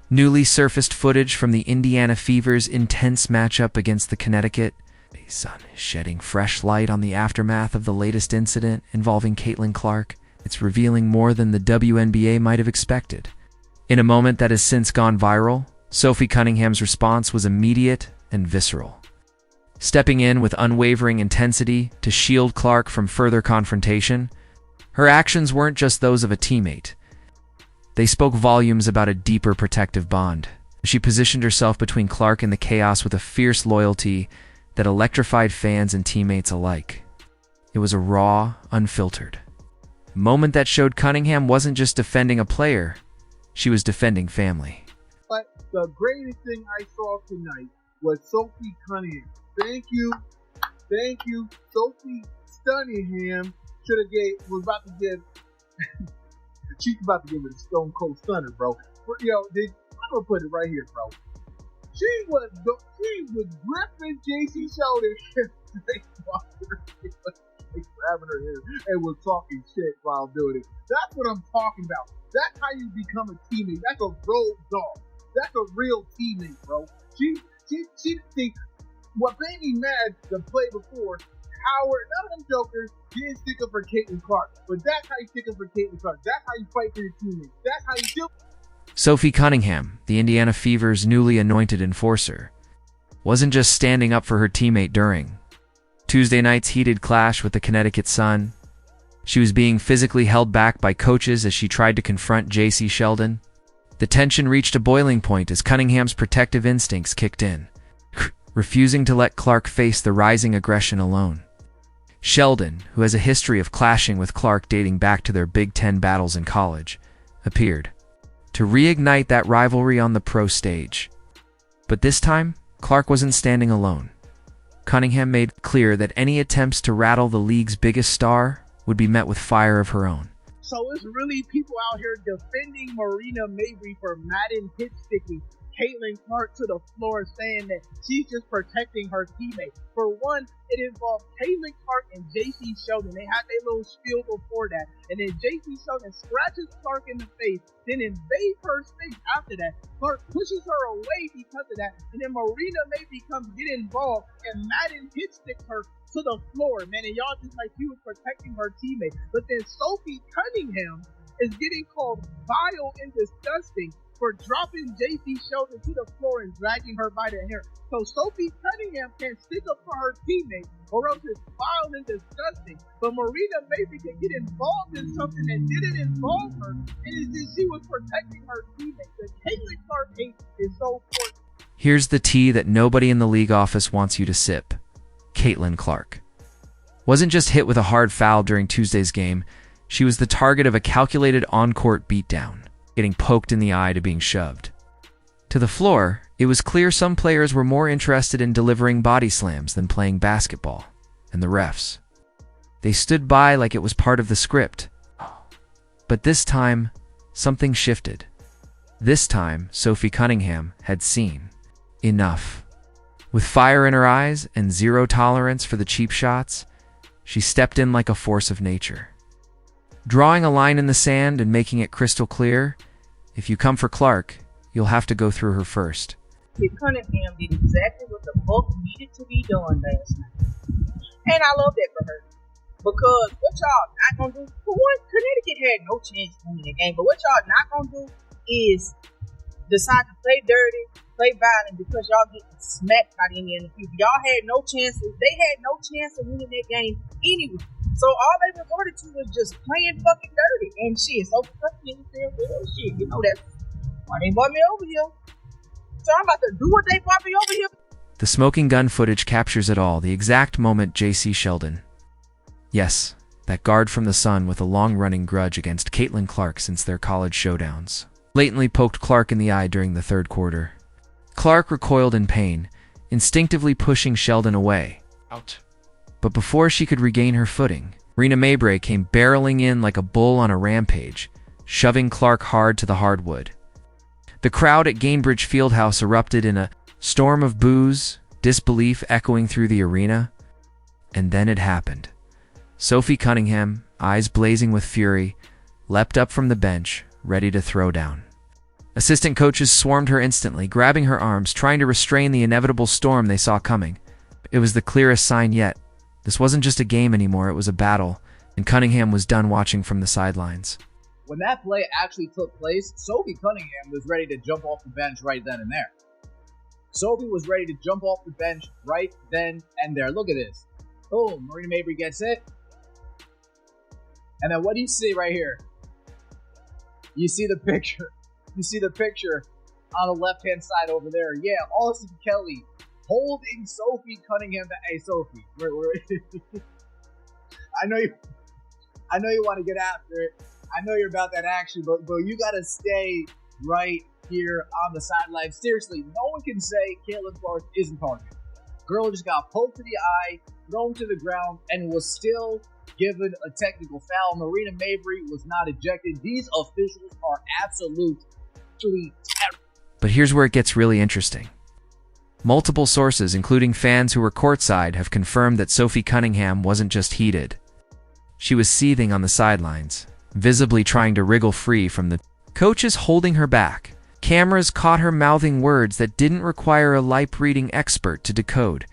Newly surfaced footage from the Indiana Fever's intense matchup against the Connecticut Sun is shedding fresh light on the aftermath of the latest incident involving Caitlin Clark. It's revealing more than the WNBA might have expected. In a moment that has since gone viral, Sophie Cunningham's response was immediate and visceral. Stepping in with unwavering intensity to shield Clark from further confrontation, her actions weren't just those of a teammate. They spoke volumes about a deeper protective bond. She positioned herself between Clark and the chaos with a fierce loyalty that electrified fans and teammates alike. It was a raw, unfiltered moment that showed Cunningham wasn't just defending a player, she was defending family. But the greatest thing I saw tonight was Sophie Cunningham. Thank you. Sophie Cunningham was about to give she's about to give it a Stone Cold Stunner, bro. I'm gonna put it right here, bro. She was gripping JC Sheldon grabbing her hair and was talking shit while doing it. That's what I'm talking about. That's how you become a teammate. That's a road dog. That's a real teammate, bro. She see what made me mad the play before. Howard, none of them jokers didn't stick up for Caitlin Clark, but that's how you stick up for Caitlin Clark. That's how you fight for your teammates. That's how you do. Sophie Cunningham, the Indiana Fever's newly anointed enforcer, wasn't just standing up for her teammate during Tuesday night's heated clash with the Connecticut Sun. She was being physically held back by coaches as she tried to confront JC Sheldon. The tension reached a boiling point as Cunningham's protective instincts kicked in, refusing to let Clark face the rising aggression alone. Sheldon, who has a history of clashing with Clark dating back to their Big Ten battles in college, appeared to reignite that rivalry on the pro stage. But this time, Clark wasn't standing alone. Cunningham made clear that any attempts to rattle the league's biggest star would be met with fire of her own. So it's really people out here defending Marina Mabrey for Madden hit sticking Caitlin Clark to the floor, saying that she's just protecting her teammate. For one, it involved Caitlin Clark and JC Sheldon. They had their little spiel before that. And then JC Sheldon scratches Clark in the face, then invades her space after that. Clark pushes her away because of that. And then Marina Mabrey get involved and Madden hit sticks her to the floor, man. And y'all just like she was protecting her teammate. But then Sophie Cunningham is getting called vile and disgusting for dropping JC Sheldon to the floor and dragging her by the hair. So Sophie Cunningham can stick up for her teammate, or else it's vile and disgusting. But Marina Mabrey can get involved in something that didn't involve her, and it's just she was protecting her teammate. The Caitlin Clark hate is so important. Here's the tea that nobody in the league office wants you to sip. Caitlin Clark wasn't just hit with a hard foul during Tuesday's game, she was the target of a calculated on-court beatdown, getting poked in the eye to being shoved to the floor. It was clear some players were more interested in delivering body slams than playing basketball, and the refs, they stood by like it was part of the script. But this time, something shifted. This time, Sophie Cunningham had seen enough. With fire in her eyes and zero tolerance for the cheap shots, she stepped in like a force of nature, drawing a line in the sand and making it crystal clear: if you come for Clark, you'll have to go through her first. Cunningham did exactly what the fuck needed to be done last night. And I love that for her. Because what y'all not gonna do, for one, Connecticut had no chance to win the game, but what y'all not gonna do is decide to play dirty, play violent, because y'all getting smacked by the Indiana Fever. Y'all had no chances. They had no chance of winning that game anyway. So all they resorted to was just playing fucking dirty. And shit, so fucking said, well, shit, you know that's why they brought me over here. So I'm about to do what they brought me over here. The smoking gun footage captures it all, the exact moment JC Sheldon, yes, that guard from the Sun with a long-running grudge against Caitlin Clark since their college showdowns, blatantly poked Clark in the eye during the third quarter. Clark recoiled in pain, instinctively pushing Sheldon away. Out. But before she could regain her footing, Marina Mabrey came barreling in like a bull on a rampage, shoving Clark hard to the hardwood. The crowd at Gainbridge Fieldhouse erupted in a storm of boos, disbelief echoing through the arena. And then it happened. Sophie Cunningham, eyes blazing with fury, leapt up from the bench, ready to throw down. Assistant coaches swarmed her instantly, grabbing her arms, trying to restrain the inevitable storm they saw coming. It was the clearest sign yet. This wasn't just a game anymore, it was a battle, and Cunningham was done watching from the sidelines. When that play actually took place, Sophie Cunningham was ready to jump off the bench right then and there. Sophie was ready to jump off the bench right then and there. Look at this. Boom, Marina Mabrey gets it. And then what do you see right here? You see the picture. You see the picture on the left-hand side over there. Yeah, Austin Kelly holding Sophie Cunningham back. Hey, Sophie, I know you want to get after it. I know you're about that action, but you got to stay right here on the sideline. Seriously, no one can say Caitlin Clark isn't targeted. Girl just got poked to the eye, thrown to the ground, and was still given a technical foul. Marina Mabrey was not ejected. These officials are absolutely terrible. But here's where it gets really interesting. Multiple sources, including fans who were courtside, have confirmed that Sophie Cunningham wasn't just heated. She was seething on the sidelines, visibly trying to wriggle free from the coaches holding her back. Cameras caught her mouthing words that didn't require a lip-reading expert to decode.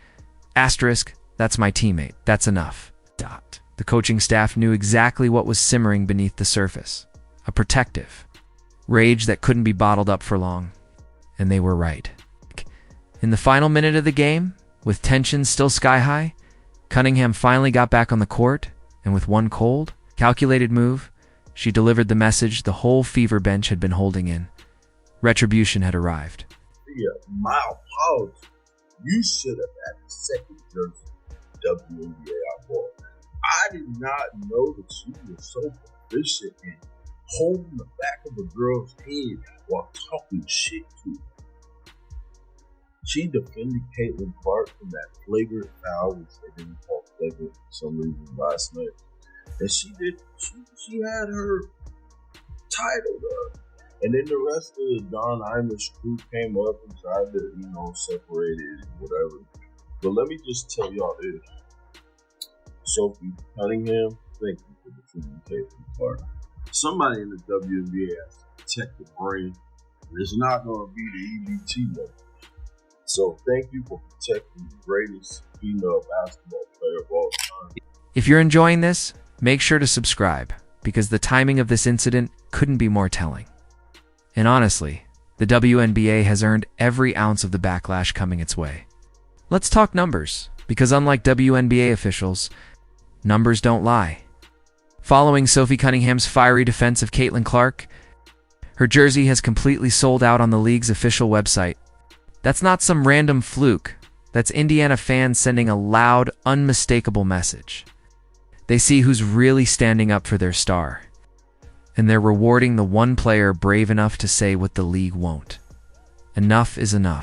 Asterisk, that's my teammate, that's enough. Dot. The coaching staff knew exactly what was simmering beneath the surface. A protective rage that couldn't be bottled up for long. And they were right. In the final minute of the game, with tension still sky-high, Cunningham finally got back on the court, and with one cold, calculated move, she delivered the message the whole Fever bench had been holding in. Retribution had arrived. Yeah, my apologies. You should have had the second jersey WNBA I bought. I did not know that you were so proficient in holding the back of a girl's head while talking shit to her. She defended Caitlin Clark from that flagrant foul, which they didn't call flagrant for some reason last night. And she had her titled up. And then the rest of the Don Imus crew came up and tried to, separate it and whatever. But let me just tell y'all this. Sophie Cunningham, thank you for defending Caitlin Clark. Somebody in the WNBA has to protect the brain. And it's not going to be the EBT level. So thank you for protecting the greatest female basketball player of all time. If you're enjoying this, make sure to subscribe, because the timing of this incident couldn't be more telling. And honestly, the WNBA has earned every ounce of the backlash coming its way. Let's talk numbers, because unlike WNBA officials, numbers don't lie. Following Sophie Cunningham's fiery defense of Caitlin Clark, her jersey has completely sold out on the league's official website. That's not some random fluke. That's Indiana fans sending a loud, unmistakable message. They see who's really standing up for their star. And they're rewarding the one player brave enough to say what the league won't. Enough is enough.